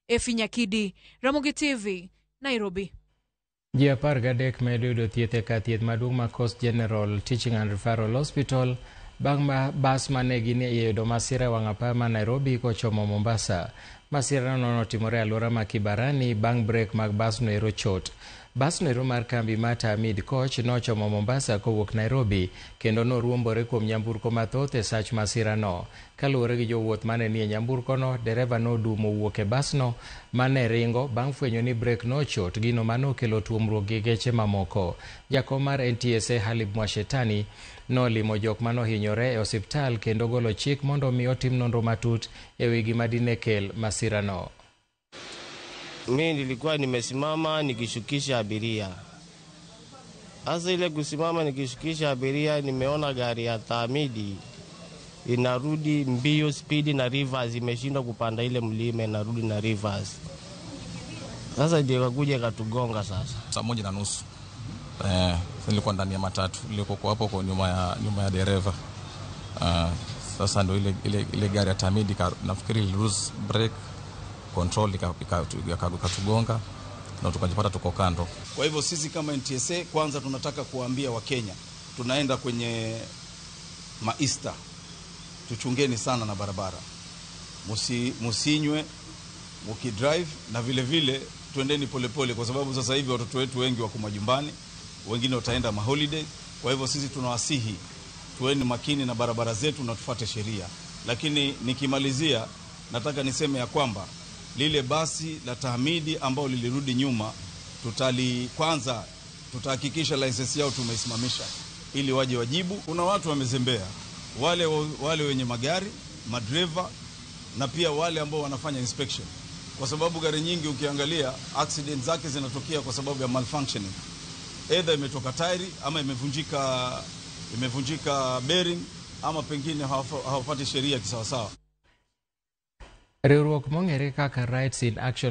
Efi Nyakidi, Ramogi TV, Nairobi. Ji 13 medo yudo thieth e kar thieth maduong' ma Coast General Teaching and Referral Hospital bang' bas mane ginie yudo masira e wang' apaya ma Nairobi kochomo Mombasa. Masira no notimore alwora ma Kibarani bang' brek mag bas no ero chot. Bas no ero mar kambi ma Tamid Coach nochomo Mombasa kowuok Nairobi kendo noruombore kuom nyamburko mathoth e sach masira no. Kaluwore gi jowuoth mane nie nyamburko no, dereva nodumo wuok e bas no mane ringo bang' fwenyo ni brek no chot, gino mano kelo tuomruok gi geche mamoko. Jakom mar NTSA Halib Mwashetani nolimo jok mano hinyore e osiptal kendo golo chik mondo mi otim nonro matut e wi gima dine kel masira no. Mimi nilikuwa nimesimama nikishukisha abiria. Sasa ile kusimama nikishukisha abiria, nimeona gari ya Tamidi inarudi mbio speed na reverse, imeshindwa kupanda ile mlima, inarudi na reverse. Sasa ndio kakuja katugonga sasa. Saa 1:30. Nilikuwa ndani ya matatu, nilikuwa hapo kwa nyuma ya dereva. Sasa ndio ile gari ya Tamidi nafikiri lose brake control ikatugonga na tukajipata tuko kando. Kwa hivyo sisi kama NTSA kwanza tunataka kuambia Wakenya tunaenda kwenye Easter. Tuchungeni sana na barabara. Musinywe mukidrive, na vile vile tuendeni polepole kwa sababu sasa hivi watoto wetu wengi wako majumbani, wengine wataenda maholiday. Kwa hivyo sisi tunawasihi tuweni makini na barabara zetu na tufuate sheria. Lakini nikimalizia nataka niseme ya kwamba lile basi la Tamidi ambao lilirudi nyuma, kwanza tutahakikisha license yao tumeisimamisha ili waje wajibu. Kuna watu wamezembea, wale wenye magari, madriver, na pia wale ambao wanafanya inspection, kwa sababu gari nyingi ukiangalia accident zake zinatokea kwa sababu ya malfunctioning. Either imetoka tairi ama imevunjika bearing ama pengine hawafuati sheria kisawasawa. Riwruok mong'ere kaka Rights in Action